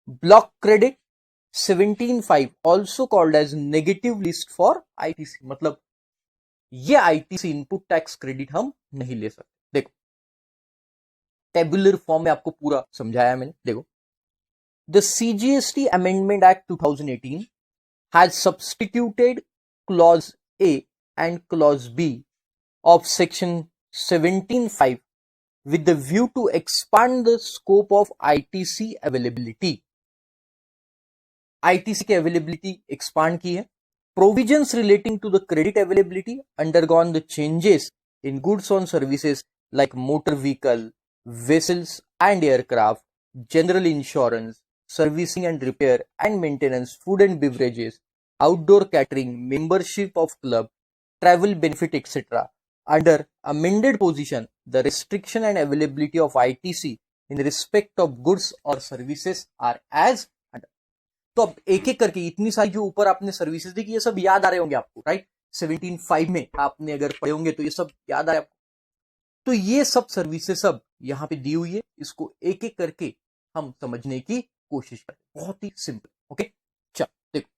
Block credit 17(5) also called as negative list for ITC, मतलब ये ITC input tax credit हम नहीं ले सकते। देखो टेबुलर फॉर्म में आपको पूरा समझाया मैंने। देखो the CGST amendment act 2018 has substituted clause A and clause B of section 17(5) with the view to expand the scope of ITC availability. ITC की availability expand की है। Provisions relating to the credit availability undergone the changes in goods and services like motor vehicle, vessels and aircraft, general insurance, servicing and repair and maintenance, food and beverages, outdoor catering, membership of club, travel benefit, etc. Under amended position, the restriction and availability of ITC in respect of goods or services are as under. तो अब एक एक करके इतनी सारी जो ऊपर आपने सर्विसेज देखी ये सब याद आ रहे होंगे आपको, राइट। 17(5) में आपने अगर पढ़े होंगे तो ये सब याद आ रहे आपको। तो ये सब सर्विसेज सब यहाँ पे दी हुई है, इसको एक एक करके हम समझने की कोशिश करें। बहुत ही सिंपल, ओके। चलो देखो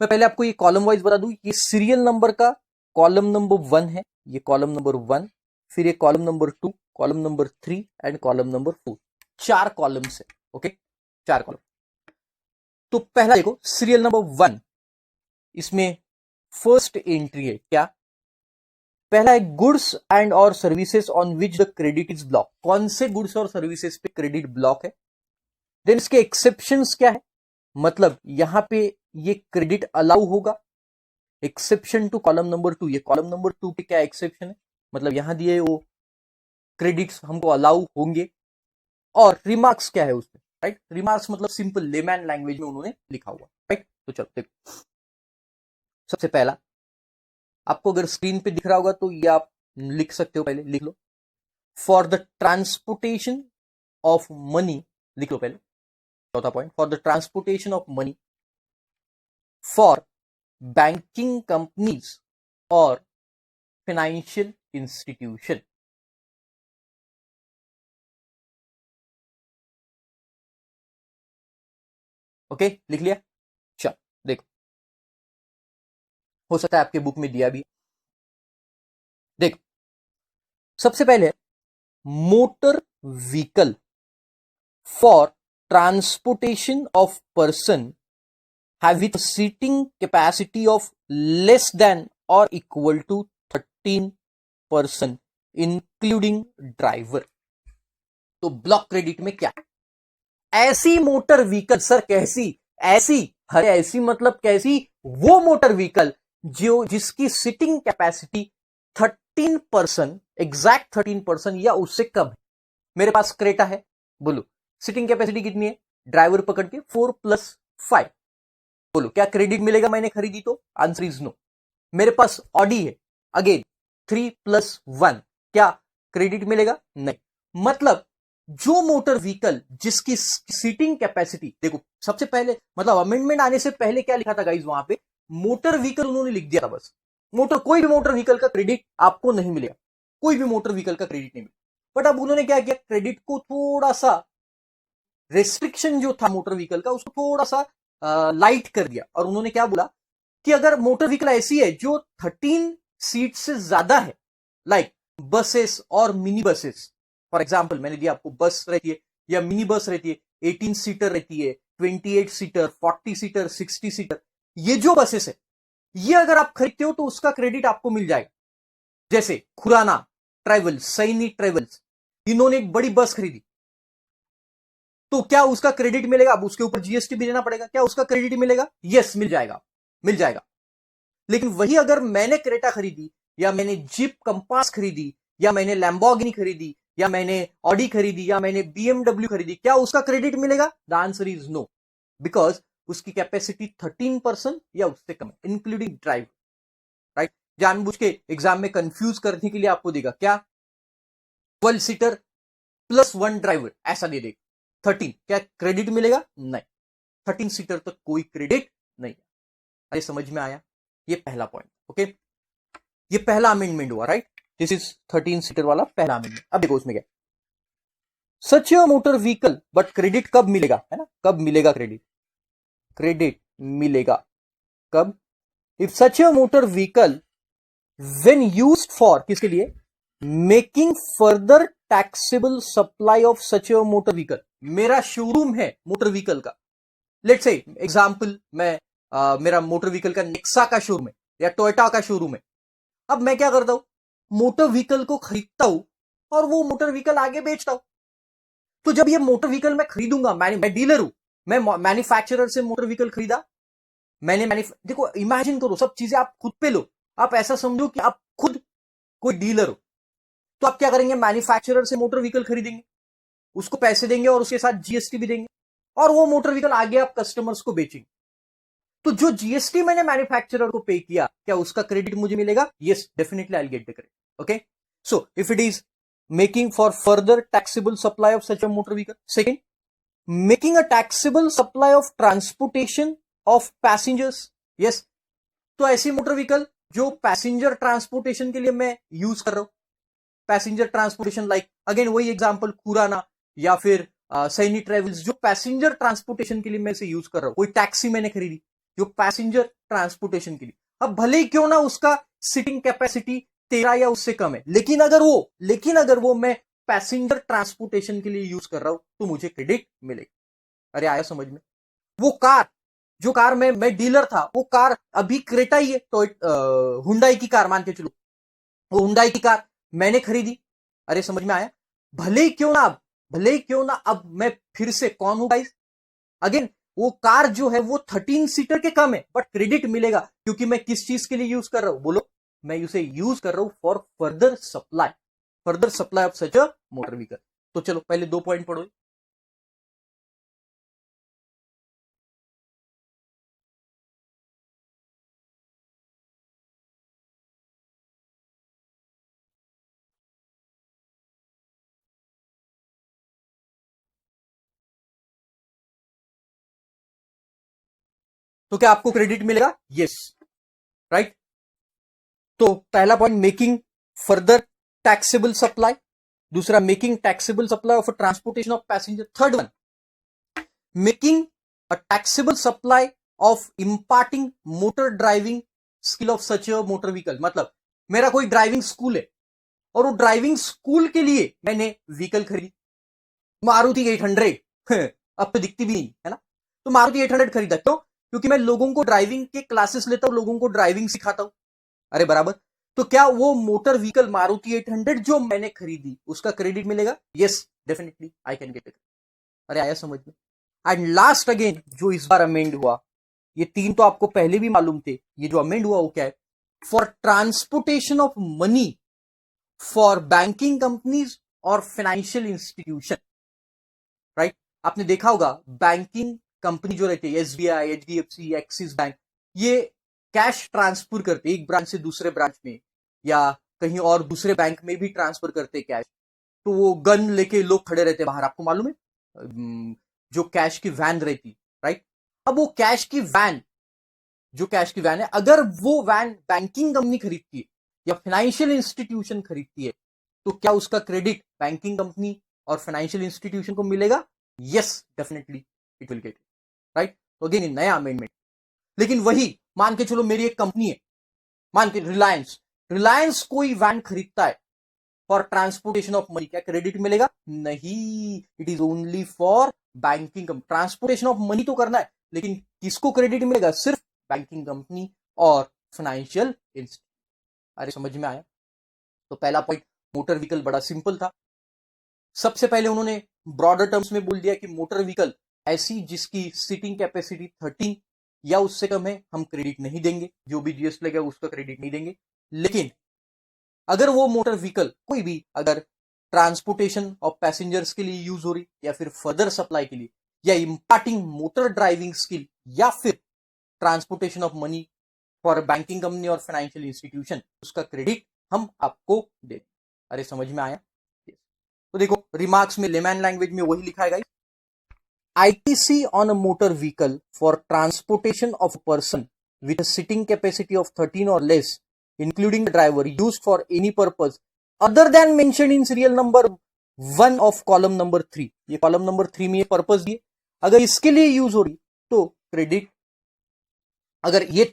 मैं पहले आपको ये कॉलम वाइज बता दूं। ये सीरियल नंबर का कॉलम नंबर 1 है, ये कॉलम नंबर 1, फिर ये column number 2, column number 3 and column number 4। 4 columns है, ओके, 4 कॉलम। तो पहला देखो सीरियल नंबर 1, इसमें फर्स्ट एंट्री है क्या? पहला है गुड्स एंड और services on which the credit is block. कौन से गुड्स और सर्विसेज पे क्रेडिट ब्लॉक है? देन इसके एक्सेप्शंस क्या है, मतलब यहां पे ये क्रेडिट अलाउ होगा। एक्सेप्शन टू कॉलम नंबर 2, ये कॉलम नंबर 2 पे क्या एक्सेप्शन है, मतलब यहां दिए वो क्रेडिट्स हमको अलाउ होंगे। और रिमार्क्स क्या है उसमें, राइट। रिमार्क्स मतलब सिंपल लेमैन लैंग्वेज में उन्होंने लिखा हुआ, राइट। तो चलो देखो सबसे पहला आपको अगर स्क्रीन पे दिख रहा होगा तो ये आप लिख सकते हो, पहले लिख लो। For the transportation of money, लिख लो पहले चौथा point, for the transportation of money for banking companies और फाइनेंशियल इंस्टीट्यूशन। ओके, लिख लिया। चल देखो, हो सकता है आपके बुक में दिया भी। देखो सबसे पहले motor vehicle for transportation of person having a seating capacity of less than or equal to 13% including driver। तो ब्लॉक क्रेडिट में क्या, ऐसी मोटर व्हीकल, सर कैसी, ऐसी, अरे ऐसी मतलब कैसी, वो मोटर व्हीकल जो जिसकी सीटिंग कैपेसिटी 13%, एग्जैक्ट 13% या उससे कम है। मेरे पास क्रेटा है, बोलो सीटिंग कैपेसिटी कितनी है, ड्राइवर पकड़ के 4+5, बोलो क्या क्रेडिट मिलेगा मैंने खरीदी तो? Answer is no. मेरे पास ऑडी है, अगेन 3+1, क्या क्रेडिट मिलेगा? नहीं। मतलब जो मोटर व्हीकल जिसकी सीटिंग कैपेसिटी, देखो सबसे पहले मतलब अमेंडमेंट आने से पहले क्या लिखा था गाइज, वहां पे मोटर व्हीकल उन्होंने लिख दिया था बस। मोटर, कोई भी मोटर व्हीकल का क्रेडिट आपको नहीं मिलेगा, कोई भी मोटर व्हीकल का क्रेडिट नहीं मिलेगा। बट अब उन्होंने क्या किया, क्रेडिट को थोड़ा सा, रेस्ट्रिक्शन जो था मोटर व्हीकल का उसको थोड़ा सा लाइट कर दिया। और उन्होंने क्या बोला कि अगर मोटर व्हीकल ऐसी है जो 13 सीट से ज्यादा है, लाइक बसेस और मिनी बसेस, फॉर एग्जांपल मैंने दिया आपको, बस रहती है या मिनी बस रहती है, 18 सीटर रहती है, 28 सीटर, 40 सीटर, 60 सीटर, ये जो बसेस है ये अगर आप खरीदते हो तो उसका क्रेडिट आपको मिल जाएगा। जैसे खुराना ट्रेवल्स, सैनी ट्रेवल्स, इन्होंने एक बड़ी बस खरीदी तो क्या उसका क्रेडिट मिलेगा? अब उसके ऊपर जीएसटी भी देना पड़ेगा, क्या उसका क्रेडिट मिलेगा? यस, मिल जाएगा, मिल जाएगा। लेकिन वही अगर मैंने क्रेटा खरीदी या मैंने जीप कंपास खरीदी या मैंने लैम्बोर्गिनी खरीदी या मैंने ऑडी खरीदी या मैंने बीएमडब्ल्यू खरीदी, क्या उसका क्रेडिट मिलेगा? The answer is no, because उसकी कैपेसिटी 13% या उससे कम है, इंक्लूडिंग ड्राइवर, राइट। जानबूझ के एग्जाम में कंफ्यूज करने के लिए आपको देगा क्या, 12 सीटर +1 ड्राइवर ऐसा दे देगा, 13, क्या क्रेडिट मिलेगा? नहीं, 13 सीटर तक कोई क्रेडिट नहीं। अरे समझ में आया? ये पहला पॉइंट, ओके। ये पहला अमेंडमेंट हुआ, राइट। दिस इज 13 सीटर वाला पहला अमेंडमेंट। अब देखो उसमें क्या, such a motor vehicle, but credit कब मिलेगा, है ना, कब मिलेगा क्रेडिट, क्रेडिट मिलेगा कब, if such a motor vehicle when used for, किसके लिए, making further taxable supply of such a motor vehicle. मेरा शोरूम है मोटर व्हीकल का, लेट्स से एग्जांपल मैं मेरा मोटर व्हीकल का नेक्सा का शोरूम है या टोयोटा का शोरूम है। अब मैं क्या करता हूं, मोटर व्हीकल को खरीदता हूं और वो मोटर व्हीकल आगे बेचता हूं। तो जब ये मोटर व्हीकल मैं खरीदूंगा, मैं डीलर हूं, मैं मैन्युफैक्चरर से मोटर व्हीकल खरीदा, देखो इमेजिन करो, सब चीजें आप खुद पे लो, आप ऐसा समझो कि आप खुद कोई डीलर हो। तो आप क्या करेंगे, मैन्युफैक्चरर से मोटर व्हीकल खरीदेंगे, उसको पैसे देंगे और उसके साथ जीएसटी भी देंगे, और वो मोटर व्हीकल आगे आप कस्टमर्स को बेचेंगे। तो जो जीएसटी मैंने मैन्युफैक्चरर को पे किया, क्या उसका क्रेडिट मुझे मिलेगा? Yes, definitely I will get the credit. Okay, so if it is making for further taxable supply of such a motor vehicle. Second, making a taxable supply of transportation of passengers. Yes, तो ऐसी motor vehicle जो passenger transportation के लिए मैं use कर रहा हूं, passenger transportation, like again वही एग्जांपल खुराना या फिर सैनी ट्रेवल्स, जो पैसेंजर ट्रांसपोर्टेशन के लिए मैं इसे यूज कर रहा हूं। कोई टैक्सी मैंने खरीदी जो पैसेंजर ट्रांसपोर्टेशन के लिए, अब भले ही क्यों ना उसका सीटिंग कैपेसिटी 13 या उससे कम है, लेकिन अगर वो मैं पैसेंजर ट्रांसपोर्टेशन के लिए यूज कर रहा हूं तो मुझे क्रेडिट मिलेगा। अरे आया समझ में? वो कार, जो कार में मैं डीलर था, वो कार अभी क्रेटा ही है, तो हुंडई की कार मान के चलो, वो हुंडई की कार मैंने खरीदी। अरे समझ में आया? भले ही क्यों ना अब मैं फिर से कौन हूं गाइस, अगेन वो कार जो है वो 13 सीटर के कम है, बट क्रेडिट मिलेगा क्योंकि मैं किस चीज के लिए यूज कर रहा हूं, बोलो? मैं उसे यूज कर रहा हूं for further supply of such a motor vehicle. तो चलो पहले 2 पॉइंट पढ़ो। तो क्या आपको क्रेडिट मिलेगा? Yes, right. तो पहला point, making further taxable supply, दूसरा making taxable supply of transportation of passenger, third one making a taxable supply of imparting motor driving skill of such a motor vehicle. मतलब मेरा कोई driving school है और वो driving school के लिए मैंने व्हीकल खरीदी, मारुति 800 अब तो दिखती भी नहीं है ना, तो मारुति 800 खरीदा, क्यों? क्योंकि मैं लोगों को ड्राइविंग के क्लासेस लेता हूं, लोगों को ड्राइविंग सिखाता हूं। अरे बराबर, तो क्या वो मोटर व्हीकल मारुति 800 जो मैंने खरीदी उसका क्रेडिट मिलेगा? Yes, definitely I can get it. अरे आया समझ में? एंड लास्ट अगेन जो इस बार अमेंड हुआ, ये 3 तो आपको पहले भी मालूम थे, ये जो अमेंड हुआ वो क्या है, for transportation of money for banking companies और फाइनेंशियल इंस्टीट्यूशन, राइट। आपने देखा होगा बैंकिंग कंपनी जो रहती है, एसबीआई, एचडीएफसी, एक्सिस बैंक, ये कैश ट्रांसफर करते एक ब्रांच से दूसरे ब्रांच में या कहीं और दूसरे बैंक में भी ट्रांसफर करते कैश। तो वो गन लेके लोग खड़े रहते बाहर, आपको मालूम है, जो कैश की वैन रहती, राइट। अब वो कैश की वैन है, अगर वो वैन बैंकिंग कंपनी खरीदती है या फाइनेंशियल इंस्टीट्यूशन खरीदती है, तो क्या उसका क्रेडिट बैंकिंग कंपनी और फाइनेंशियल इंस्टीट्यूशन को मिलेगा? Yes, definitely it will gate, right. तो अगेन नया अमेंडमेंट। लेकिन वही मान के चलो मेरी एक कंपनी है, मान के रिलायंस कोई वैन खरीदता है फॉर ट्रांसपोर्टेशन ऑफ मनी, क्या क्रेडिट मिलेगा? नहीं, it is only for banking company. Transportation of money तो करना है, लेकिन किसको क्रेडिट मिलेगा? सिर्फ बैंकिंग कंपनी और फाइनेंशियल इंस्टीट्यूट। अरे समझ में आया? तो पहला पॉइंट मोटर व्हीकल बड़ा सिंपल था। सबसे पहले उन्होंने ब्रॉडर टर्म्स में बोल दिया कि मोटर व्हीकल ऐसी जिसकी सीटिंग कैपेसिटी 13 या उससे कम है, हम क्रेडिट नहीं देंगे, जो भी जीएसटी लगेगा उसका क्रेडिट नहीं देंगे। लेकिन अगर वो मोटर व्हीकल कोई भी अगर ट्रांसपोर्टेशन ऑफ पैसेंजर्स के लिए यूज हो रही या फिर फर्दर सप्लाई के लिए या इंपार्टिंग मोटर ड्राइविंग स्किल या फिर transportation of money for banking company और फाइनेंशियल इंस्टीट्यूशन, उसका क्रेडिट हम आपको दे। अरे समझ में आया? तो देखो रिमार्क्स में लेमैन लैंग्वेज में वही लिखा है, ITC on a motor vehicle for transportation of a person with a sitting capacity of 13 or less, including the driver, used for any purpose other than mentioned in serial number 1 of column number 3, ये column number 3 में ये purpose दिए, अगर इसके लिए use हो रही तो क्रेडिट, अगर ये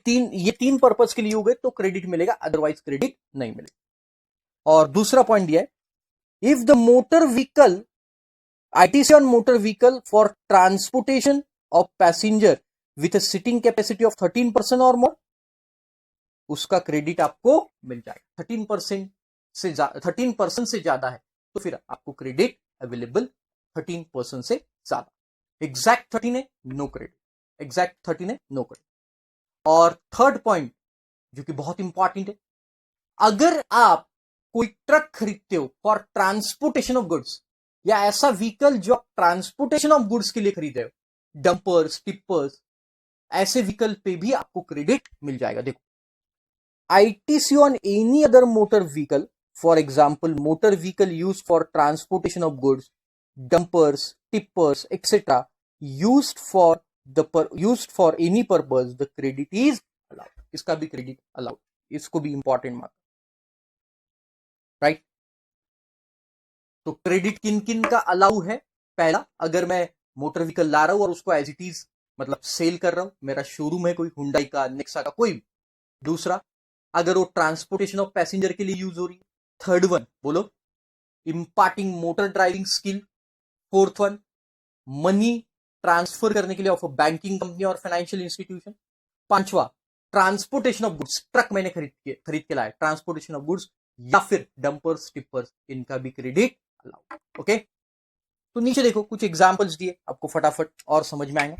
तीन पर्पस के लिए हो गए तो क्रेडिट मिलेगा, अदरवाइज क्रेडिट नहीं मिलेगा। और दूसरा पॉइंट दिया है, if the motor vehicle ITC on motor vehicle for transportation of passenger with a sitting capacity of 13% or more, उसका क्रेडिट आपको मिल जाएगा। 13% से ज्यादा है तो फिर आपको क्रेडिट अवेलेबल 13% से ज्यादा। एग्जैक्ट 13 है नो क्रेडिट, एग्जैक्ट 13 है नो क्रेडिट। और थर्ड पॉइंट जो कि बहुत इंपॉर्टेंट है, अगर आप कोई ट्रक खरीदते हो फॉर ट्रांसपोर्टेशन ऑफ गुड्स, या ऐसा व्हीकल जो आप ट्रांसपोर्टेशन ऑफ गुड्स के लिए खरीद रहे हो, डंपर्स, टिपर्स, ऐसे व्हीकल पे भी आपको क्रेडिट मिल जाएगा। देखो, ITC on any other motor vehicle, for example motor vehicle use for transportation of goods, dumpers, tippers etcetera, used for any purpose, the credit is allowed. इसका भी क्रेडिट अलाउड, इसको भी इंपॉर्टेंट मार्क, राइट। तो credit किन किन का allow है? पहला, अगर मैं मोटर व्हीकल ला रहा हूं और उसको एज इट इज मतलब सेल कर रहा हूं, मेरा शोरूम है कोई हुंडई का, नेक्सा का, कोई भी। दूसरा, अगर वो ट्रांसपोर्टेशन ऑफ पैसेंजर के लिए यूज हो रही है। थर्ड वन बोलो, imparting motor driving skill. Fourth one, money transfer करने के लिए ऑफ बैंकिंग कंपनी और फाइनेंशियल इंस्टीट्यूशन। पांचवा, ट्रांसपोर्टेशन ऑफ गुड्स, ट्रक मैंने खरीद के लाया, ट्रांसपोर्टेशन ऑफ गुड्स, या फिर डंपर्स, टिपर्स, इनका भी क्रेडिट अलाउड। ओके, तो नीचे देखो कुछ एग्जांपल्स दिए आपको, फटाफट और समझ में आएंगे।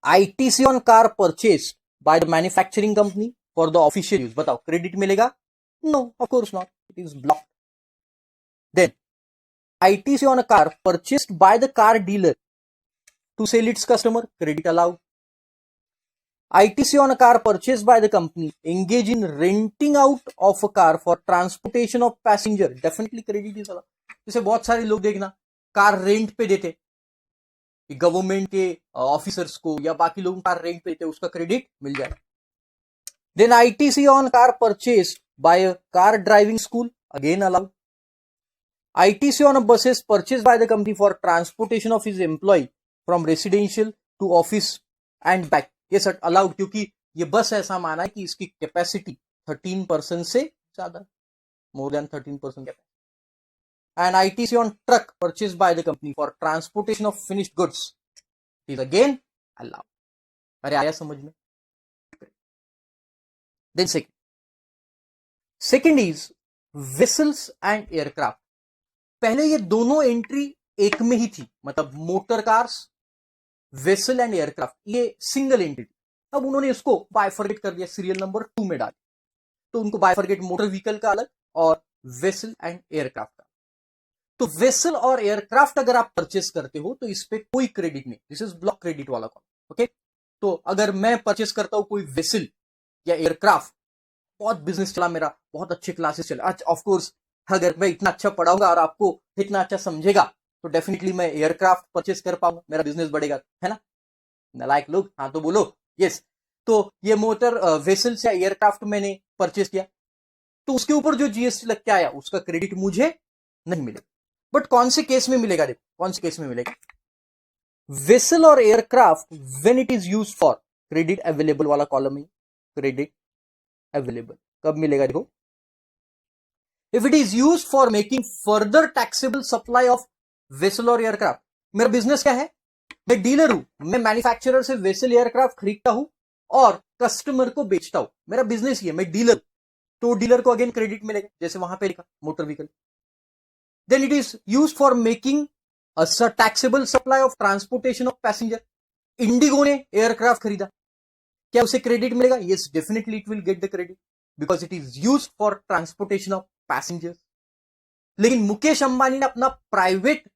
ITC on car purchase by the manufacturing company for the official use, बताओ क्रेडिट मिलेगा? No, of course not, it is blocked. Then ITC on a car purchased by the car dealer to sell its customer, credit allowed. ITC on a car purchased by the company engage in renting out of a car for transportation of passenger, definitely credit is allowed. जैसे बहुत सारे लोग देखना car rent पे देते, government के officers को या बाकी लोग कार रेंट पे देते, उसका क्रेडिट मिल जाए। Then ITC on car purchased by a car driving school, again allowed. ITC on a buses purchased by the company for transportation of his employee from residential to office and back, ये सब allowed, क्योंकि ये बस ऐसा माना है कि इसकी कैपेसिटी 13% से ज्यादा, more than 13% capacity. And ITC on truck purchased by the company for transportation of finished goods is again allowed. अरे आया समझ में? Then second is vessels and aircraft. पहले ये दोनों एंट्री एक में ही थी, मतलब motor cars, vessel and aircraft, ये सिंगल एंट्री थी। अब उन्होंने इसको बाइफर्केट कर दिया, सीरियल नंबर 2 में डाल, तो उनको बाइफर्केट मोटर व्हीकल का अलग और वेसल एंड एयरक्राफ्ट का। तो वेसल और एयरक्राफ्ट अगर आप परचेस करते हो तो इस पे कोई क्रेडिट नहीं, दिस इज ब्लॉक क्रेडिट वाला कॉल। ओके, तो अगर मैं परचेस करता हूं कोई वेसल या एयरक्राफ्ट, बहुत बिजनेस चला मेरा, बहुत अच्छे क्लासेस चले, ऑफकोर्स अगर मैं इतना अच्छा पढ़ाऊंगा और आपको इतना अच्छा समझेगा तो डेफिनेटली मैं एयरक्राफ्ट परचेस कर पाऊंगा, मेरा बिजनेस बढ़ेगा, है ना? नालायक लोग, हाँ तो बोलो यस। तो ये मोटर वेसल्स या एयरक्राफ्ट मैंने परचेस किया, तो उसके ऊपर जो GST लग के आया उसका क्रेडिट मुझे नहीं मिलेगा। बट कौन से केस में मिलेगा? देखो कौन से केस में मिलेगा। वेसल और aircraft when it is used for, credit available वाला कॉलम है, क्रेडिट अवेलेबल कब मिलेगा? देखो, if it is used for making further taxable supply of vessel और एयरक्राफ्ट। मेरा बिजनेस क्या है? मैं डीलर हूं, मैं मैन्युफैक्चरर से वेसल एयरक्राफ्ट खरीदता हूं और कस्टमर को बेचता हूं, मेरा बिजनेस ये, मैं डीलर, तो डीलर को अगेन क्रेडिट मिलेगा, जैसे वहां पे लिखा motor vehicle. Then it is used for making a taxable supply of transportation of passenger. IndiGo ने एयरक्राफ्ट खरीदा, क्या उसे क्रेडिट मिलेगा? Yes, definitely it will get the credit because it is used for transportation of passengers. लेकिन मुकेश अंबानी ने अपना private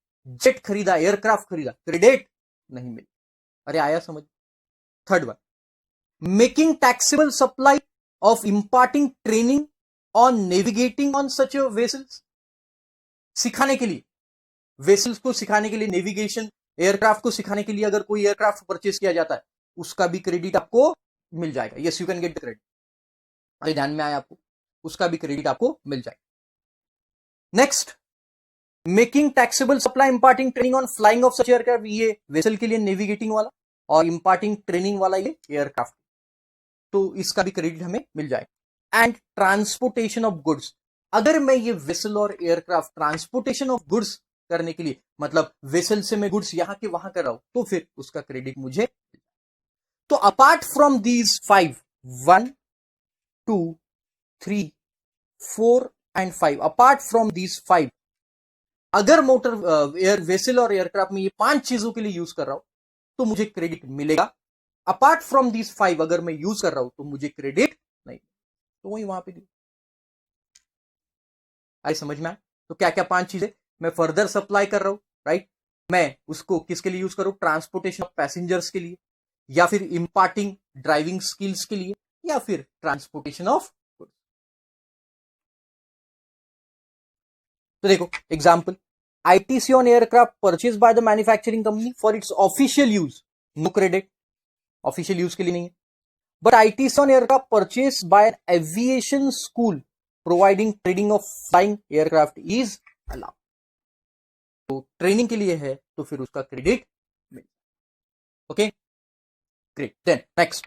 jet खरीदा, aircraft खरीदा, क्रेडिट नहीं मिली। अरे आया समझ? Third one, making taxable supply of imparting training on navigating on such vessels, सिखाने के लिए, वेसल्स को सिखाने के लिए, नेविगेशन, एयरक्राफ्ट को सिखाने के लिए अगर कोई एयरक्राफ्ट परचेस किया जाता है उसका भी क्रेडिट आपको मिल जाएगा। Yes, you can get the credit. अरे ध्यान में आया आपको? उसका भी क्रेडिट आपको मिल जाएगा। Next, making taxable supply imparting training on flying of such aircraft, ये वेसल के लिए नेविगेटिंग वाला, और इम्पार्टिंग ट्रेनिंग वाला ये एयरक्राफ्ट, तो इसका भी क्रेडिट हमें मिल जाए। एंड ट्रांसपोर्टेशन ऑफ गुड्स, अगर मैं ये वेसल और एयरक्राफ्ट ट्रांसपोर्टेशन ऑफ गुड्स करने के लिए, मतलब वेसल से मैं गुड्स यहां के वहां कर रहा हूं, तो फिर उसका क्रेडिट मुझे। तो apart from these 5, 1 2 3 4 and 5, apart from these 5, अगर मोटर एयर वेसल और एयरक्राफ्ट में ये 5 चीजों के लिए यूज कर रहा हूं तो मुझे क्रेडिट मिलेगा। अपार्ट फ्रॉम दीज 5 अगर मैं यूज कर रहा हूं तो मुझे क्रेडिट नहीं, तो वही वहां पे दी। आई समझ में आए? तो क्या क्या 5 चीजें मैं फर्दर सप्लाई कर रहा हूं, राइट? मैं उसको किसके लिए यूज करूं? ट्रांसपोर्टेशन ऑफ पैसेंजर्स के लिए, या फिर इंपार्टिंग ड्राइविंग स्किल्स के लिए, या फिर ट्रांसपोर्टेशन ऑफ गुड्स। तो देखो example, ITC on aircraft purchase by the manufacturing company for its official use, no credit, official use के लिए नहीं है। But ITC on aircraft purchase by an aviation school providing training of flying aircraft is allowed. तो training के लिए है तो फिर उसका क्रेडिट मिल, okay great. Then next,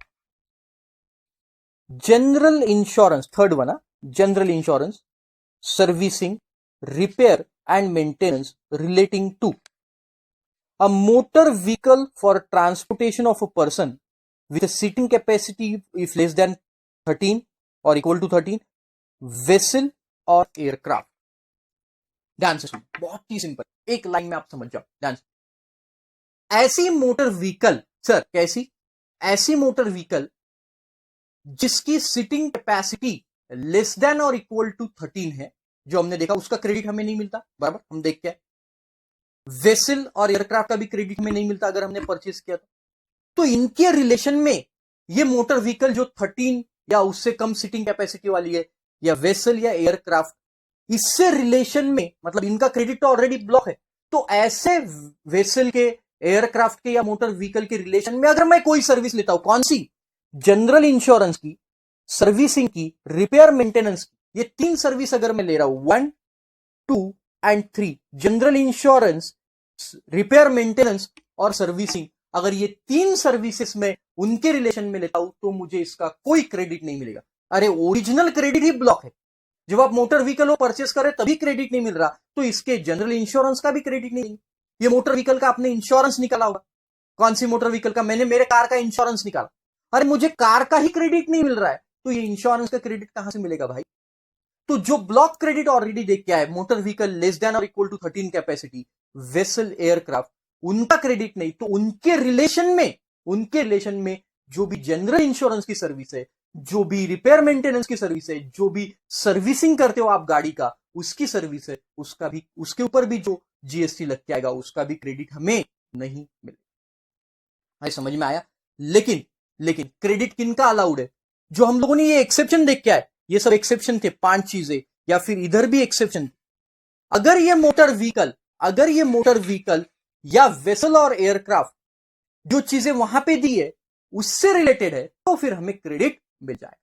general insurance, third one, general insurance, servicing, repair and maintenance relating to a motor vehicle for transportation of a person with a seating capacity if less than 13 or equal to 13, vessel or aircraft। ध्यान से सुनो, बहुत ही simple, एक line में आप समझ जाओ, ध्यान से। ऐसी मोटर व्हीकल, सर कैसी? ऐसी मोटर व्हीकल जिसकी सीटिंग कैपेसिटी लेस देन और इक्वल टू 13 है, जो हमने देखा, उसका क्रेडिट हमें नहीं मिलता, बराबर, हम देख के। वेसल और एयरक्राफ्ट का भी क्रेडिट हमें नहीं मिलता अगर हमने परचेज किया तो इनके रिलेशन में ये मोटर व्हीकल जो 13 या उससे कम सीटिंग कैपेसिटी वाली है, या वेसल या एयरक्राफ्ट, इससे रिलेशन में, मतलब इनका क्रेडिट तो ऑलरेडी ब्लॉक है, तो ऐसे वेसल के, एयरक्राफ्ट के या मोटर व्हीकल के रिलेशन में अगर मैं कोई सर्विस लेता हूं, कौन सी? जनरल इंश्योरेंस की, सर्विसिंग की, रिपेयर मेंटेनेंस की, ये 3 सर्विस अगर मैं ले रहा हूं, 1 2 and 3, general insurance, repair maintenance और सर्विसिंग, अगर ये 3 सर्विसेज में उनके रिलेशन में लेता हूं तो मुझे इसका कोई क्रेडिट नहीं मिलेगा। अरे ओरिजिनल क्रेडिट ही ब्लॉक है, जब आप मोटर व्हीकल को परचेस करें तभी क्रेडिट नहीं मिल रहा, तो इसके जनरल इंश्योरेंस का भी क्रेडिट नहीं। ये मोटर व्हीकल का आपने इंश्योरेंस निकाला होगा, कौन सी मोटर व्हीकल का? मैंने मेरे कार का इंश्योरेंस निकाला, अरे मुझे कार का ही क्रेडिट नहीं मिल रहा है, तो ये इंश्योरेंस का क्रेडिट कहां से मिलेगा भाई? तो जो ब्लॉक क्रेडिट ऑलरेडी देख के आए, मोटर व्हीकल लेस देन और equal to 13 capacity, vessel, aircraft, उनका क्रेडिट नहीं, तो उनके रिलेशन में जो भी जनरल इंश्योरेंस की सर्विस है, जो भी रिपेयर मेंटेनेंस की सर्विस है, जो भी सर्विसिंग करते हो आप गाड़ी का, उसकी सर्विस है, उसका भी, उसके ऊपर भी जो जीएसटी लग के आएगा, उसका भी क्रेडिट हमें नहीं मिलेगा। समझ में आया? लेकिन क्रेडिट किनका अलाउड है? जो हम लोगों ने ये एक्सेप्शन देख के आए, ये सब एक्सेप्शन थे, 5 चीजें, या फिर इधर भी एक्सेप्शन। अगर ये मोटर व्हीकल या वेसल और एयरक्राफ्ट जो चीजें वहां पे दी है उससे रिलेटेड है, तो फिर हमें क्रेडिट मिल जाए,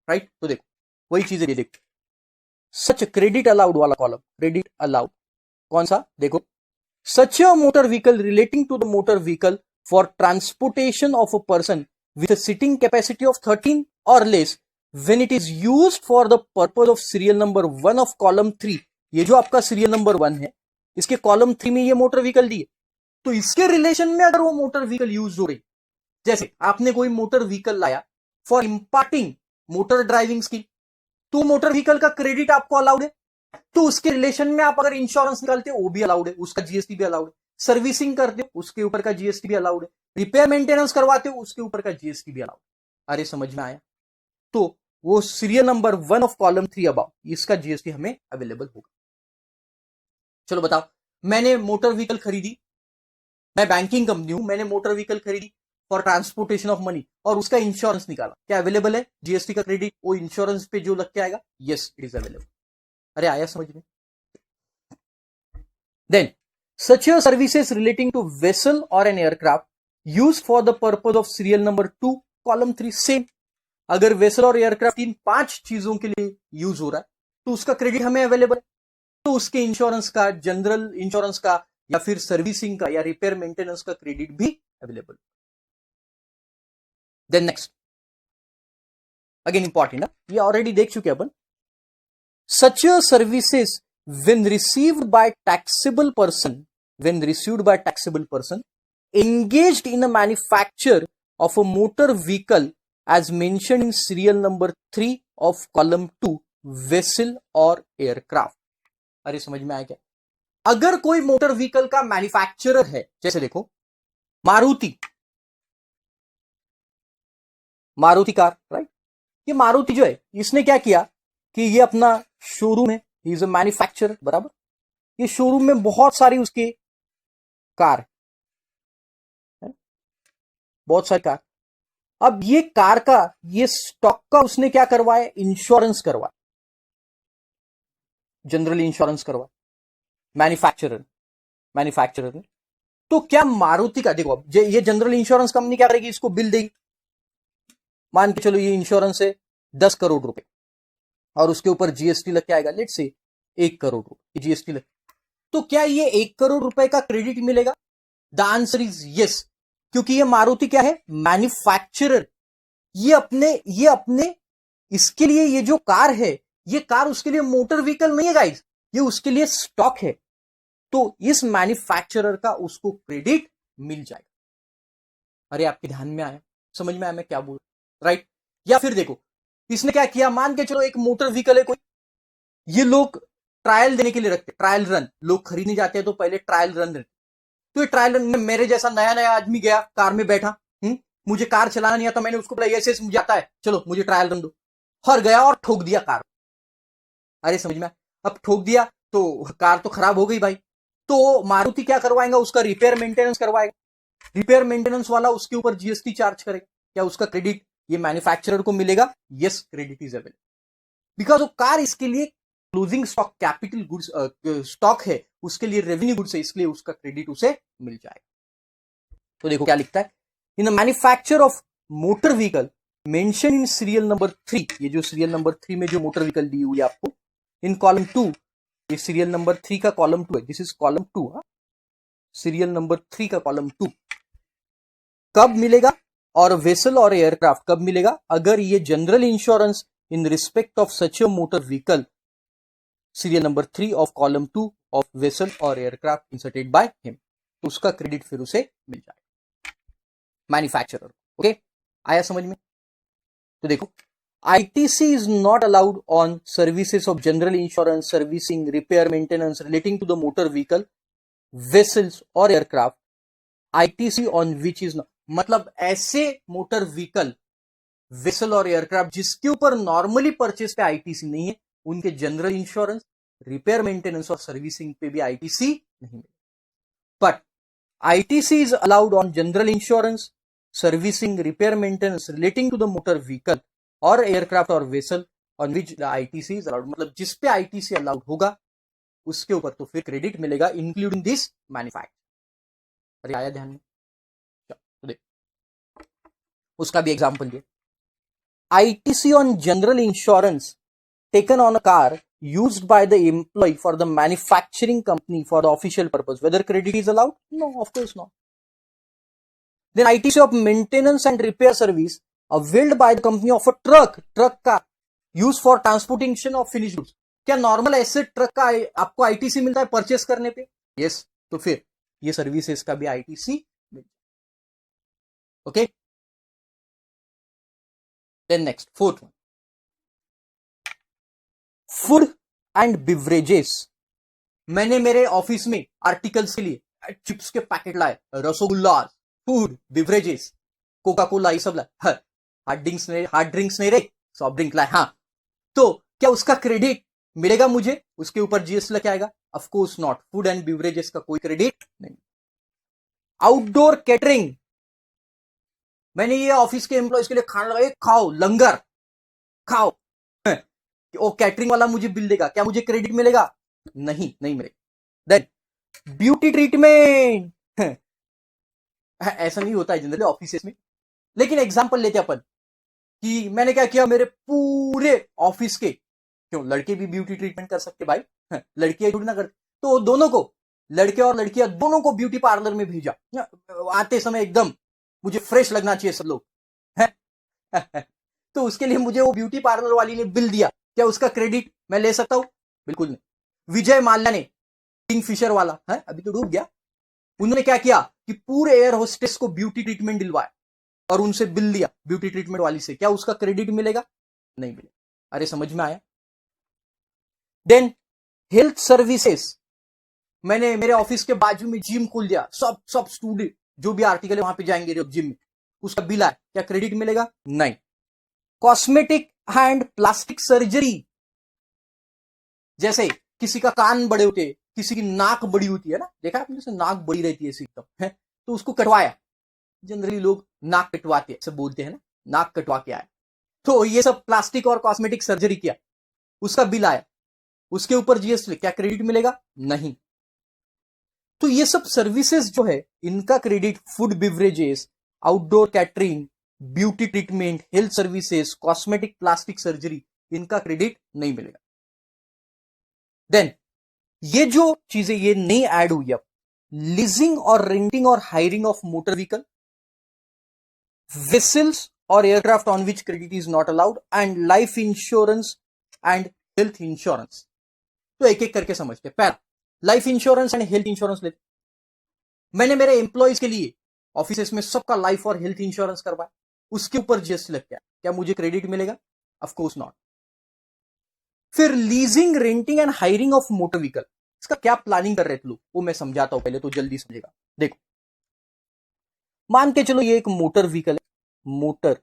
राइट? तो देखो वही चीजें देखो, सच क्रेडिट अलाउड वाला कॉलम, क्रेडिट अलाउड कौन सा? देखो, such a motor vehicle relating to the motor vehicle for transportation of a person with a seating capacity of 13 और less when it is used for the purpose of serial number 1 of column 3, ये जो आपका serial number 1 है, इसके column 3 में ये motor vehicle दी है, तो इसके रिलेशन में अगर वो मोटर व्हीकल यूज हो रही, जैसे आपने कोई मोटर व्हीकल लाया for imparting motor driving skill, तो मोटर व्हीकल का क्रेडिट आपको अलाउड है, तो उसके रिलेशन में आप अगर इंश्योरेंस निकालते हो वो भी अलाउड है, उसका जीएसटी भी अलाउड है, सर्विसिंग करते हो उसके ऊपर का जीएसटी भी अलाउड है, रिपेयर मेंटेनेंस करवाते हो उसके ऊपर का जीएसटी भी अलाउड। अरे समझ में आया? तो वो serial number 1 of column 3 about, इसका जीएसटी हमें अवेलेबल होगा। चलो बताओ, मैंने मोटर व्हीकल खरीदी, मैं बैंकिंग कंपनी हूं, मैंने मोटर व्हीकल खरीदी फॉर ट्रांसपोर्टेशन ऑफ मनी और उसका इंश्योरेंस निकाला, क्या अवेलेबल है जीएसटी का क्रेडिट वो इंश्योरेंस पे जो लग के आएगा? Yes, it is available. अरे आया समझ में? Then such services relating to vessel और an aircraft use for the purpose of serial number 2 column 3, same. अगर वेसल और एयरक्राफ्ट इन 5 चीजों के लिए यूज हो रहा है तो उसका क्रेडिट हमें अवेलेबल है। तो उसके इंश्योरेंस का, जनरल इंश्योरेंस का या फिर सर्विसिंग का या रिपेयर मेंटेनेंस का क्रेडिट भी available. Then next, again important है, ये ऑलरेडी देख चुके अपन। Such services when received by taxable person engaged in a manufacture of a motor vehicle as mentioned in serial number 3 of column 2 vessel और aircraft। अरे समझ में आया क्या? अगर कोई मोटर व्हीकल का मैन्युफैक्चरर है, जैसे देखो मारुति कार, राइट? ये मारुति जो है, इसने क्या किया कि ये अपना शोरूम है, ही इज अ मैन्युफैक्चरर, बराबर। ये शोरूम में बहुत सारी उसके कार है, बहुत सारी कार। अब ये कार का, ये स्टॉक का उसने क्या करवाया? इंश्योरेंस करवाया, जनरल इंश्योरेंस करवाया मैन्युफैक्चरर ने। तो क्या मारुति का, देखो अब ये जनरल इंश्योरेंस कंपनी क्या करेगी? इसको बिल देगी, मान के चलो ये इंश्योरेंस है 10 करोड़ रुपए और उसके ऊपर जीएसटी लग के आएगा, लेट्स से 1 करोड़ रुपए जीएसटी लग, तो क्या ये 1 करोड़ रुपए का क्रेडिट मिलेगा? द आंसर इज यस, क्योंकि ये मारुति क्या है? मैन्युफैक्चरर। ये अपने इसके लिए ये जो कार है, ये कार उसके लिए मोटर व्हीकल नहीं है गाइस, ये उसके लिए स्टॉक है। तो इस मैन्युफैक्चरर का उसको क्रेडिट मिल जाएगा। अरे आपके ध्यान में आया, समझ में आया मैं क्या बोल, राइट? या फिर देखो इसने क्या किया, मान के चलो एक मोटर व्हीकल है कोई, ये लोग ट्रायल देने के लिए रखते, ट्रायल रन, लोग खरीदने जाते हैं तो पहले ट्रायल रन रहते। तो ये ट्रायल रन में मेरे जैसा नया आदमी गया, कार में बैठा, मुझे कार चलाना नहीं आता, मैंने उसको बोला यस मुझे आता है, चलो मुझे ट्रायल रन दो, हर गया और ठोक दिया कार। अरे समझ में, अब ठोक दिया तो कार तो खराब हो गई भाई। तो मारुति क्या करवाएगा? उसका रिपेयर मेंटेनेंस करवाएगा, रिपेयर मेंटेनेंस वाला उसके ऊपर जीएसटी चार्ज करेगा। क्या उसका क्रेडिट ये मैन्युफैक्चरर को मिलेगा? Yes, credit is available, because वो कार इसके लिए closing stock, capital goods stock है, उसके लिए रेवेन्यू गुड्स है, इसलिए उसका क्रेडिट उसे मिल जाएगा। तो देखो क्या लिखता है, in the manufacture of motor vehicle mention in serial number 3, ये जो सीरियल नंबर 3 में जो मोटर व्हीकल दी हुई है आपको, इन कॉलम 2, ये सीरियल नंबर 3 का कॉलम 2 है, this is column 2, serial number 3 का कॉलम 2 कब मिलेगा? और वेसल और एयरक्राफ्ट कब मिलेगा? अगर ये general insurance in respect of such a motor vehicle serial number 3 of column 2 of vessel और एयरक्राफ्ट इंसर्टेड बाय हिम, तो उसका क्रेडिट फिर उसे मिल जाएगा मैन्युफैक्चरर। ओके, आया समझ में? तो देखो, ITC is not allowed on services of general insurance, servicing, repair, maintenance relating to the motor vehicle, vessels or aircraft. ITC on which is not, मतलब ऐसे मोटर व्हीकल, वेसल और एयरक्राफ्ट जिसके ऊपर नॉर्मली परचेस पे ITC नहीं है, उनके general insurance, repair maintenance और सर्विसिंग पे भी ITC नहीं है। But ITC is allowed on general insurance, servicing, repair, maintenance relating to the motor vehicle और एयरक्राफ्ट और vessel on which the ITC is allowed, मतलब जिस पे ITC अलाउड होगा उसके ऊपर तो फिर क्रेडिट मिलेगा, इंक्लूडिंग दिस मैन्युफैक्चर। अरे आया ध्यान में? तो देख उसका भी एग्जांपल दिया, ITC on general insurance taken on a car used by the employee for the manufacturing company for the official purpose, whether credit is allowed? No, of course not. Then ITC of maintenance and repair service availed by the company of a truck का use for transportation of finish goods. क्या normal ऐसे truck का आपको ITC मिलता है purchase करने पे? Yes, तो फिर ये सर्विसेज का भी ITC मिलता है। Okay, then next, fourth one, food and beverages. मैंने मेरे ऑफिस में आर्टिकल्स के लिए चिप्स के पैकेट लाए, rasgulla, food, beverages, Coca Cola, ये सब लाए, हार्ड ड्रिंक्स नहीं रे, सॉफ्ट ड्रिंक लाए। हाँ, तो क्या उसका क्रेडिट मिलेगा मुझे? उसके ऊपर जीएसटी लग आएगा? Of course not, food and beverages का कोई क्रेडिट नहीं। आउटडोर कैटरिंग, मैंने ये ऑफिस के एम्प्लॉयज के लिए खाना लगाया, खाओ, लंगर खाओ, वो कैटरिंग वाला मुझे बिल देगा, क्या मुझे क्रेडिट मिलेगा? नहीं मिलेगा। देन ब्यूटी ट्रीटमेंट, ऐसा नहीं होता है जनरली ऑफिस में, लेकिन एग्जांपल लेते अपन कि मैंने क्या किया, मेरे पूरे ऑफिस के, क्यों लड़के भी ब्यूटी ट्रीटमेंट कर सकते भाई, लड़कियां थोड़ी ना करती। तो दोनों को, लड़के और लड़कियां दोनों को ब्यूटी पार्लर में भेजा। आते समय एकदम मुझे फ्रेश लगना चाहिए सब लोग। तो उसके लिए मुझे वो ब्यूटी पार्लर वाली ने बिल दिया, क्या उसका क्रेडिट मैं ले सकता हूं? बिल्कुल नहीं। विजय माल्या ने, किंगफिशर वाला है, अभी तो डूब गया, उन्होंने क्या किया कि पूरे एयर होस्टेस को ब्यूटी ट्रीटमेंट दिलवाया और उनसे बिल लिया ब्यूटी ट्रीटमेंट वाली से, क्या उसका क्रेडिट मिलेगा? नहीं मिलेगा। अरे समझ में आया? देन हेल्थ सर्विसेज, मैंने मेरे ऑफिस के बाजू में जिम खोल दिया, सब सब स्टूडेंट जो भी आर्टिकल है वहां पे जाएंगे जिम में, उसका बिल आया, क्या क्रेडिट मिलेगा? नहीं। कॉस्मेटिक एंड प्लास्टिक सर्जरी, जैसे किसी का कान बड़े होते, किसी की नाक बड़ी होती है ना, देखा आपने, जैसे नाक बड़ी रहती है एकदम है, तो उसको कटवाया। जनरली लोग नाक कटवाते हैं, सब बोलते हैं ना, नाक कटवा के आया। तो ये सब प्लास्टिक और कॉस्मेटिक सर्जरी किया, उसका बिल आया, उसके ऊपर जीएसटी, क्या क्रेडिट मिलेगा? नहीं। तो ये सब सर्विसेज जो है, इनका credit food beverages, outdoor catering, beauty treatment, health services, cosmetic plastic surgery, इनका क्रेडिट नहीं मिलेगा। देन ये जो चीजें ये नहीं ऐड हुई अब, लीजिंग और रेंटिंग और hiring of motor vehicle, vessels और aircraft on which credit is not allowed, and life insurance and health insurance. तो एक एक करके समझते। पहला, life insurance and health insurance लेते। मैंने मेरे एम्प्लॉयज के लिए ऑफिस में सबका लाइफ और हेल्थ इंश्योरेंस करवाया, उसके ऊपर जीएसटी लग गया, क्या मुझे क्रेडिट मिलेगा? Of course not. फिर leasing, renting and hiring of motor vehicle, इसका क्या प्लानिंग कर रहे थे लोग, वो मैं समझाता हूं पहले, तो जल्दी समझेगा। देखो, मान के चलो ये एक मोटर व्हीकल है, मोटर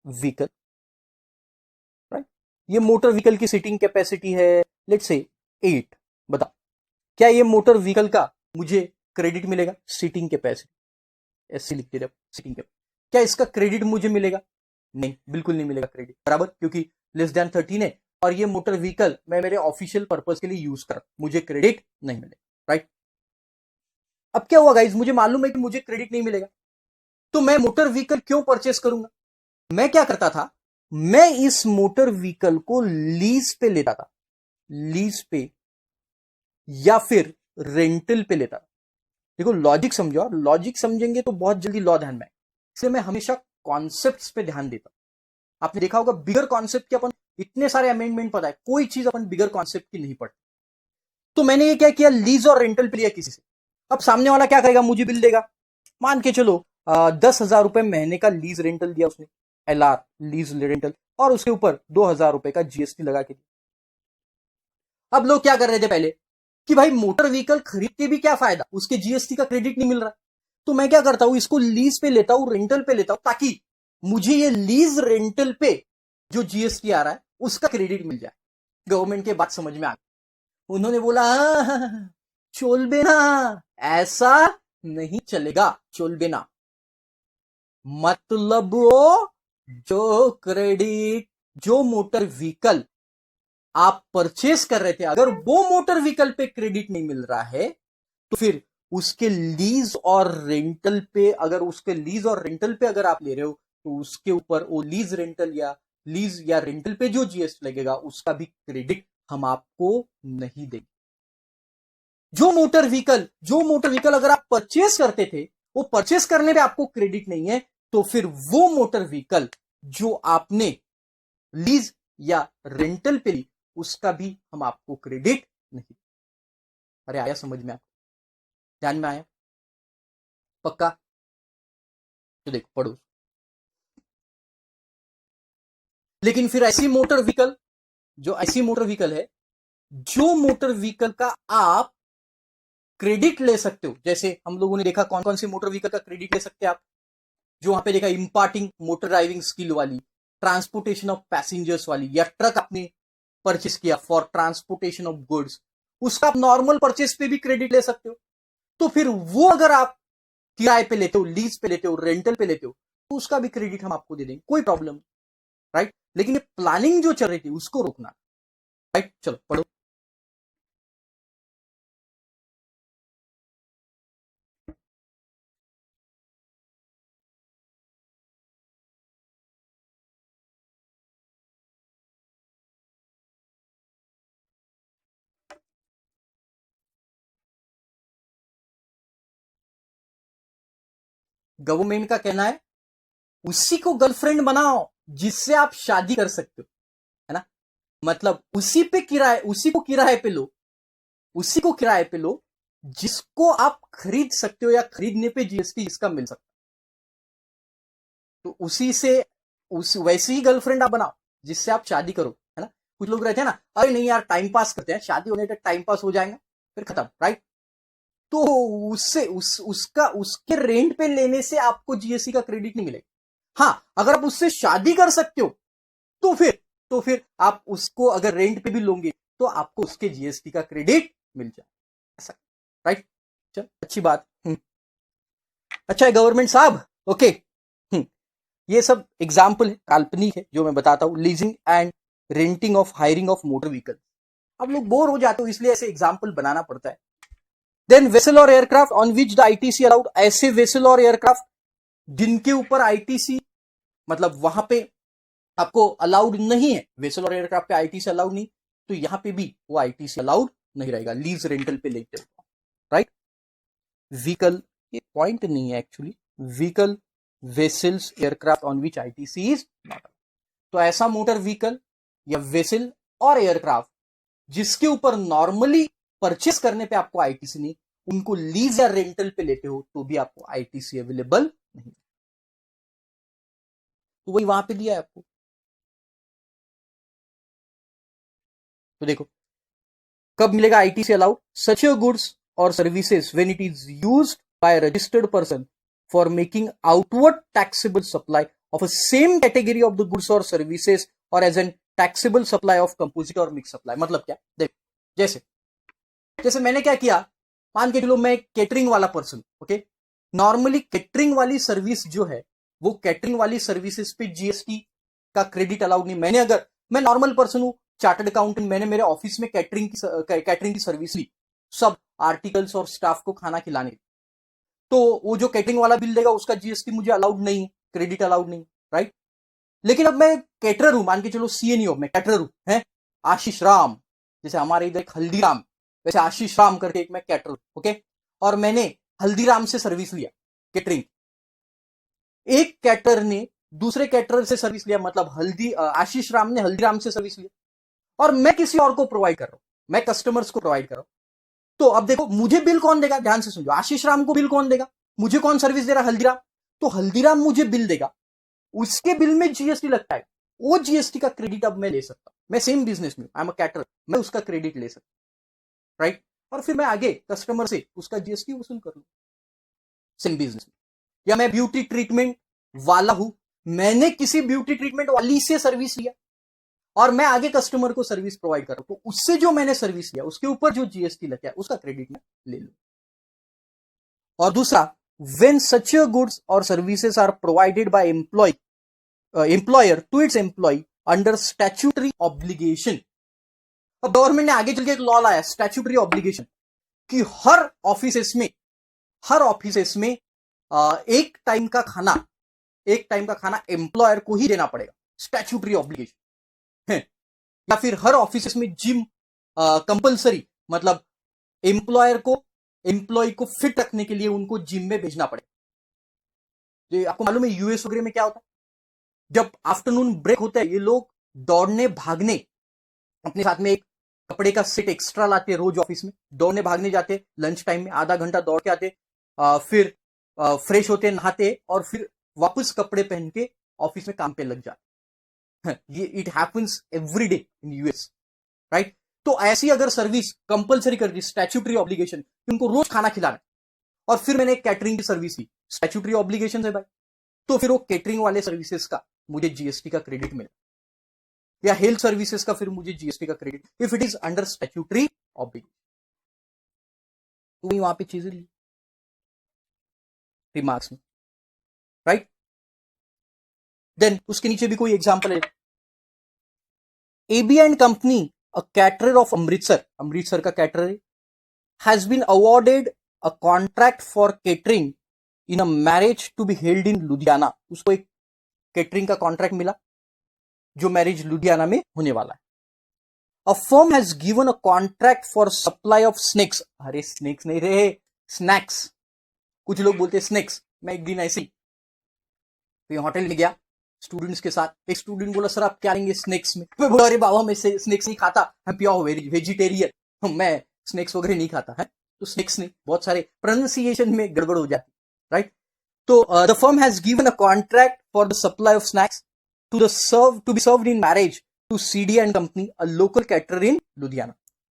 व्हीकल, राइट। ये मोटर व्हीकल की सीटिंग कैपेसिटी है लेट्स से 8। बताओ, क्या ये मोटर व्हीकल का मुझे क्रेडिट मिलेगा? सीटिंग कैपेसिटी ऐसे लिखते रहे, सीटिंग कैपेसिटी, क्या इसका क्रेडिट मुझे मिलेगा? नहीं, बिल्कुल नहीं मिलेगा क्रेडिट, बराबर, क्योंकि लेस देन 13 है और ये मोटर व्हीकल मैं मेरे ऑफिशियल पर्पज के लिए यूज कर, मुझे क्रेडिट नहीं मिलेगा, राइट। अब क्या हुआ गाइज, मुझे मालूम है कि मुझे क्रेडिट नहीं मिलेगा, तो मैं मोटर व्हीकल क्यों परचेस करूंगा? मैं क्या करता था, मैं इस मोटर व्हीकल को लीज पे लेता था, लीज पे या फिर रेंटल पे लेता था। देखो लॉजिक समझो, लॉजिक समझेंगे तो बहुत जल्दी लॉ ध्यान में आए, इसलिए मैं हमेशा कॉन्सेप्ट्स पे ध्यान देता हूं। आपने देखा होगा बिगर कॉन्सेप्ट के अपन इतने सारे अमेंडमेंट पता है, कोई चीज अपन बिगर कॉन्सेप्ट की नहीं पढ़ते। तो मैंने ये क्या किया, लीज और रेंटल पे लिया किसी से। अब सामने वाला क्या करेगा, मुझे बिल देगा, मान के चलो 10,000 रुपए महीने का लीज रेंटल दिया उसने, एलआर लीज रेंटल, और उसके ऊपर 2,000 रुपए का जीएसटी लगा के दिया। अब लोग क्या कर रहे थे पहले कि भाई मोटर व्हीकल खरीद के भी क्या फायदा, उसके जीएसटी का क्रेडिट नहीं मिल रहा, तो मैं क्या करता हूं, इसको लीज पे लेता हूं, रेंटल पे लेता हूं, ताकि मुझे ये लीज रेंटल पे जो जीएसटी आ रहा है उसका क्रेडिट मिल जाए। गवर्नमेंट के बात समझ में आ गई, उन्होंने बोला चोलबे ना, ऐसा नहीं चलेगा, चोलबे ना, मतलब वो जो क्रेडिट, जो मोटर व्हीकल आप परचेस कर रहे थे, अगर वो मोटर व्हीकल पे क्रेडिट नहीं मिल रहा है, तो फिर उसके लीज और रेंटल पे, अगर उसके लीज और रेंटल पे अगर आप ले रहे हो, तो उसके ऊपर वो लीज या रेंटल पे जो जीएसटी लगेगा उसका भी क्रेडिट हम आपको नहीं देंगे। जो मोटर व्हीकल अगर आप परचेस करते थे, वो परचेस करने पे आपको क्रेडिट नहीं है, तो फिर वो मोटर व्हीकल जो आपने लीज या रेंटल पे ली, उसका भी हम आपको क्रेडिट नहीं। अरे आया समझ में? आपको ध्यान में आया? पक्का? तो देखो पढ़ो। लेकिन फिर ऐसी मोटर व्हीकल है जो मोटर व्हीकल का आप क्रेडिट ले सकते हो, जैसे हम लोगों ने देखा कौन कौन सी मोटर व्हीकल का क्रेडिट ले सकते हैं आप, जो वहां पे देखा इंपार्टिंग मोटर ड्राइविंग स्किल वाली, ट्रांसपोर्टेशन ऑफ पैसेंजर्स वाली, या ट्रक आपने परचेस किया फॉर ट्रांसपोर्टेशन ऑफ गुड्स, उसका आप नॉर्मल परचेस पे भी क्रेडिट ले सकते हो। तो फिर वो अगर आप किराए पे लेते हो, लीज पे लेते हो, रेंटल पे लेते हो, तो उसका भी क्रेडिट हम आपको दे देंगे, कोई प्रॉब्लम नहीं, राइट। लेकिन ये प्लानिंग जो चल रही थी उसको रोकना, राइट। चलो पढ़ो। गवर्नमेंट का कहना है उसी को गर्लफ्रेंड बनाओ जिससे आप शादी कर सकते हो, है ना। मतलब उसी को किराए पे लो, उसी को किराए पे लो जिसको आप खरीद सकते हो या खरीदने पे जीएसटी जिसका मिल सकता है। तो उसी से वैसी ही गर्लफ्रेंड आप बनाओ जिससे आप शादी करो, है ना। कुछ लोग रहते हैं ना, अरे नहीं यार टाइम पास करते हैं, शादी होने तक टाइम पास हो जाएगा फिर खत्म, राइट। तो उससे उसके रेंट पे लेने से आपको जीएसटी का क्रेडिट नहीं मिलेगा। हाँ, अगर आप उससे शादी कर सकते हो तो फिर आप उसको अगर रेंट पे भी लोगे तो आपको उसके जीएसटी का क्रेडिट मिल जाए, ऐसा, राइट। चल अच्छी बात। अच्छा है गवर्नमेंट साहब, ओके। ये सब एग्जाम्पल है, काल्पनिक है जो मैं बताता हूं। Leasing and renting of hiring of motor vehicle, अब लोग बोर हो जाते हो इसलिए ऐसे एग्जाम्पल बनाना पड़ता है। देन वेसल और aircraft on which the ITC allowed, ऐसे वेसल और एयरक्राफ्ट जिनके ऊपर आईटीसी मतलब वहां पे आपको अलाउड नहीं है, वेसल और एयरक्राफ्ट पे आईटीसी अलाउड नहीं, तो यहां पे भी वो आईटीसी अलाउड नहीं रहेगा, लीज रेंटल पे लेते हो, राइट। व्हीकल, ये पॉइंट नहीं है actually, vehicle vessels aircraft on which ITC is not, तो ऐसा मोटर व्हीकल या वेसल और एयरक्राफ्ट जिसके ऊपर नॉर्मली परचेस करने पे आपको आईटीसी नहीं, उनको लीज या रेंटल पे लेते हो तो भी आपको आईटीसी अवेलेबल नहीं, तो वही वहां पे दिया है आपको। तो देखो कब मिलेगा आईटीसी अलाउड, सच गुड्स और services when it is used by registered person for making outward taxable supply of a same category of the goods और सर्विसेज और as an taxable supply of composite और mix supply. मतलब क्या, देखो जैसे मैंने क्या किया, मान के चलो मैं कैटरिंग वाला पर्सन, ओके। नॉर्मली कैटरिंग वाली सर्विस जो है वो कैटरिंग वाली सर्विसेज पे जीएसटी का क्रेडिट अलाउड नहीं। मैं नॉर्मल पर्सन हूं, चार्टर्ड अकाउंटेंट, मैंने मेरे ऑफिस में कैटरिंग की सर्विस ली, सब आर्टिकल्स और स्टाफ को खाना खिलाने, तो वो जो कैटरिंग वाला बिल देगा उसका जीएसटी मुझे अलाउड नहीं, क्रेडिट अलाउड नहीं, राइट। लेकिन अब मैं कैटरर हूं, मान के चलो सीएनईओ में कैटरर हूं, है आशीष राम, जैसे हमारे इधर हल्दीराम, वैसे आशीष राम करके एक मैं कैटरर, ओके। और मैंने हल्दीराम से सर्विस लिया कैटरिंग, एक कैटरर ने दूसरे कैटरर से सर्विस लिया, मतलब आशीष राम ने हल्दीराम से सर्विस लिया और मैं किसी और को प्रोवाइड कर रहा हूं, मैं कस्टमर्स को प्रोवाइड कर रहा हूं। तो अब देखो मुझे बिल कौन देगा, ध्यान से सुनो, आशीष राम को बिल कौन देगा, मुझे कौन सर्विस दे रहा, हल्दीराम। तो हल्दीराम मुझे बिल देगा, उसके बिल में जीएसटी लगता है, वो जीएसटी का क्रेडिट अब मैं ले सकता हूं, मैं सेम बिजनेस में, आई एम अ कैटरर, मैं उसका क्रेडिट ले सकता हूं, राइट। और फिर मैं आगे कस्टमर से उसका जीएसटी वसूल कर लूं, सेम बिजनेस में। या मैं ब्यूटी ट्रीटमेंट वाला हूं, मैंने किसी ब्यूटी ट्रीटमेंट वाली से सर्विस लिया और मैं आगे कस्टमर को सर्विस प्रोवाइड कर रहा हूं, तो उससे जो मैंने सर्विस लिया उसके ऊपर जो जीएसटी लग गया उसका क्रेडिट मैं ले लूं। और दूसरा, when such goods or services are provided by employer to its employee under statutory obligation। अब गवर्नमेंट ने आगे चल के एक लॉ लाया, स्टैट्यूटरी ऑब्लिगेशन, कि हर ऑफिसेस में एक टाइम का खाना एम्प्लॉयर को ही देना पड़ेगा, स्टैट्यूटरी ऑब्लिगेशन है। या फिर हर ऑफिसेस में जिम कंपलसरी, मतलब एम्प्लॉय को फिट रखने के लिए उनको जिम में भेजना पड़ेगा। ये आपको मालूम है यूएस वगैरह में क्या होता है, जब आफ्टरनून ब्रेक होता है ये लोग दौड़ने भागने अपने साथ में एक कपड़े का सेट एक्स्ट्रा लाते रोज ऑफिस में, दौड़ने भागने जाते, लंच टाइम में आधा घंटा दौड़ के आते, फिर फ्रेश होते, नहाते और फिर वापस कपड़े पहन के ऑफिस में काम पे लग जाते। ये it happens every day in US, right. तो ऐसी अगर सर्विस कंपलसरी कर दी, स्टैट्यूटरी ऑब्लिगेशन, उनको रोज खाना खिलाना, और फिर मैंने कैटरिंग की सर्विस ली, स्टैट्यूटरी ऑब्लिगेशन है भाई, तो फिर वो कैटरिंग वाले सर्विसेज का मुझे जीएसटी का क्रेडिट मिला, या हेल्थ सर्विसेज का फिर मुझे जीएसटी का credit, if it is under statutory obligation. तो वहां पे चीजें ली रिमार्क्स में, राइट। देन उसके नीचे भी कोई एग्जांपल है, AB and company, a caterer of Amritsar का caterer, has been awarded a contract for catering in a marriage to be held in Ludhiana. उसको एक केटरिंग का कॉन्ट्रैक्ट मिला जो मैरिज लुधियाना में होने वाला है। A firm has given a contract for supply of snacks, अरे स्नैक्स नहीं रहे, स्नैक्स, कुछ लोग बोलते स्नैक्स, मैं एक दिन ऐसे ही होटल में गया स्टूडेंट्स के साथ। एक स्टूडेंट बोला सर आप क्या लेंगे स्नैक्स में? मैं बोला अरे बाबा मैं स्नैक्स नहीं खाता, मैं प्योर वेजिटेरियन, मैं स्नैक्स वगैरह नहीं खाता है। तो स्नैक्स नहीं, बहुत सारे प्रोनाउंसिएशन में गड़बड़ हो जाती, राइट? तो the firm has given a contract for the supply of snacks to be served in marriage to CD and company, a local caterer in Ludhiana.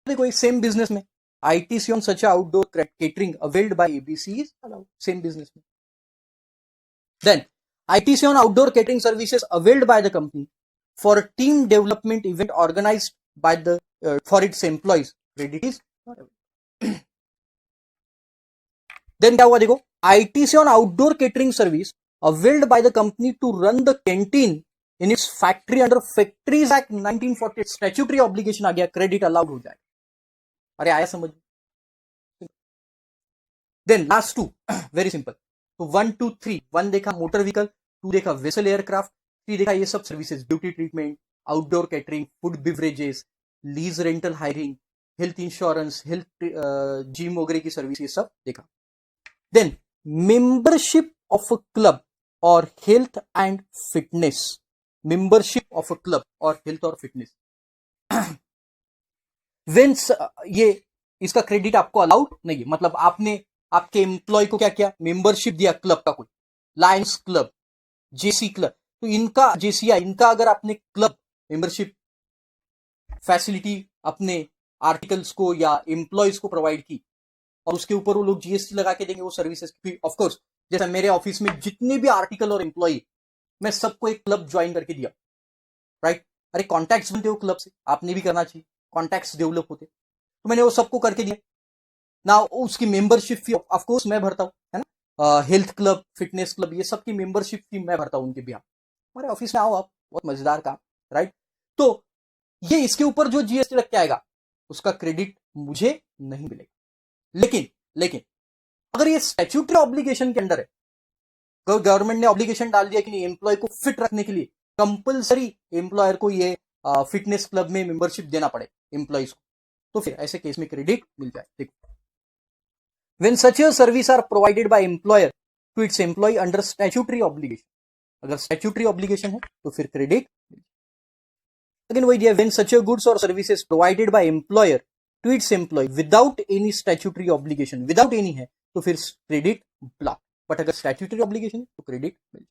देखो सेम बिजनेस में ITC on such outdoor catering availed by ABC is allowed. Same business. Then ITC on outdoor catering services availed by the company for a team development event organized by the for its employees. Credit is not available. Then क्या हुआ देखो, ITC on outdoor catering service availed by the company to run the canteen in its factory under Factories Act 1948 statutory obligation आ गया, credit allowed हो जाएगा। अरे आया समझ? Then last two very simple. तो 1 2 3, 1 देखा मोटर व्हीकल, 2 देखा वेसल एयरक्राफ्ट, 3 देखा ये सब services, beauty treatment, outdoor catering, food beverages, lease rental hiring, health insurance, health gym वगैरह की सर्विस, ये सब देखा। Then membership of a club और health and fitness, membership of a club और हेल्थ और फिटनेस वेंस ये इसका क्रेडिट आपको अलाउड नहीं है। मतलब आपने आपके एम्प्लॉय को क्या किया, मेंबरशिप दिया क्लब का, कोई लायंस क्लब, जेसी क्लब, तो इनका जेसीआई, इनका अगर आपने क्लब मेंबरशिप फैसिलिटी अपने आर्टिकल्स को या एम्प्लॉयज को प्रोवाइड की और उसके ऊपर वो लोग GST लगा के देंगे वो सर्विसेज। ऑफकोर्स जैसा मेरे ऑफिस में जितने भी आर्टिकल और एम्प्लॉय, मैं सबको एक क्लब ज्वाइन करके दिया, राइट? अरे कॉन्टैक्ट्स बनते हो क्लब से, आपने भी करना चाहिए, कॉन्टैक्ट्स डेवलप होते, तो मैंने वो सबको करके दिया ना। उसकी मेंबरशिप फी ऑफ कोर्स मैं भरता हूं, है ना? हेल्थ क्लब, फिटनेस क्लब, ये सब की मेंबरशिप फी मैं भरता हूं उनके बिहार। हमारे ऑफिस में आओ आप, बहुत मजेदार काम, राइट? तो ये इसके ऊपर जो GST लग के आएगा उसका क्रेडिट मुझे नहीं मिलेगा। लेकिन अगर ये स्टैट्यूटरी ऑब्लिगेशन के अंडर है, गवर्नमेंट ने ऑब्लिगेशन डाल दिया कि नहीं, एम्प्लॉय को फिट रखने के लिए कंपल्सरी एम्प्लॉयर को ये फिटनेस क्लब में मेंबरशिप देना पड़े एम्प्लॉयज को, तो फिर ऐसे केस में क्रेडिट मिल जाए। देखो, when such a service are provided by employer to its employee under statutory obligation, अगर statutory obligation है तो फिर क्रेडिट। अगेन वही दिया, when such a goods or services provided by employer to its employee without any statutory obligation, without any है तो फिर credit block, but अगर statutory obligation है तो credit mill.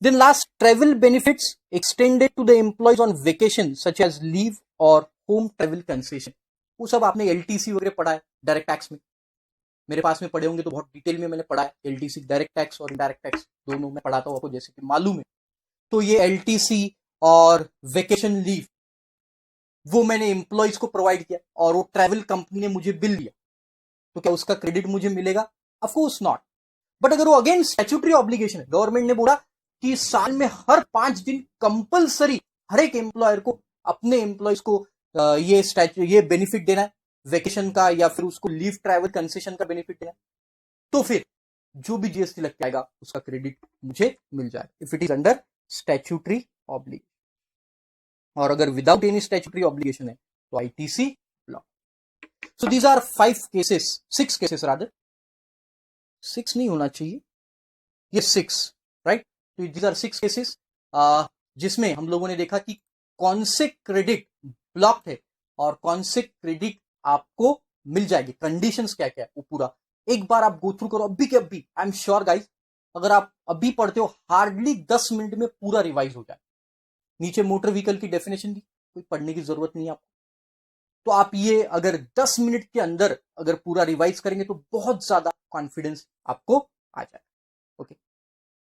Then last, travel benefits extended to the employees on vacation such as leave or home travel concession, वो सब आपने LTC वगैरह पढ़ा है डायरेक्ट टैक्स में, मेरे पास में पढ़े होंगे तो बहुत डिटेल में मैंने पढ़ा है। LTC डायरेक्ट टैक्स और इनडायरेक्ट टैक्स दोनों मैं पढ़ाता हूं आपको, जैसे कि मालूम है। तो ये LTC और वेकेशन लीव वो मैंने एम्प्लॉयज को प्रोवाइड किया और वो ट्रैवल कंपनी ने मुझे बिल दिया, तो क्या उसका क्रेडिट मुझे मिलेगा? Of course not. बट अगर वो अगेन स्टैट्यूटरी ऑब्लिगेशन है, गवर्नमेंट ने बोला कि साल में हर 5 दिन कंपलसरी हर एक एम्प्लॉयर को अपने एम्प्लॉयज को ये बेनिफिट देना है वेकेशन का, या फिर उसको लीव ट्रैवल कंसेशन का बेनिफिट देना है, तो फिर जो भी GST लग के आएगा उसका क्रेडिट मुझे मिल जाएगा, if it is under statutory obligation. और अगर विदाउट एनी स्टैट्यूटरी ऑब्लिगेशन है तो ITC block. So these are 5 cases, 6 cases rather, 6 नहीं होना चाहिए, ये 6, राइट? तो दीज आर 6 केसेस जिसमें हम लोगों ने देखा कि कौन से क्रेडिट ब्लॉक है और कौन से क्रेडिट आपको मिल जाएगी, कंडीशंस क्या क्या है, वो पूरा एक बार आप गो थ्रू करो अभी के अभी। आई एम श्योर गाइज, अगर आप अभी पढ़ते हो हार्डली 10 मिनट में पूरा रिवाइज हो जाए। नीचे मोटर व्हीकल की डेफिनेशन दी, कोई पढ़ने की जरूरत नहीं है आपको। तो आप ये अगर 10 मिनट के अंदर अगर पूरा रिवाइज करेंगे तो बहुत ज्यादा कॉन्फिडेंस आपको आ जाएगा। ओके,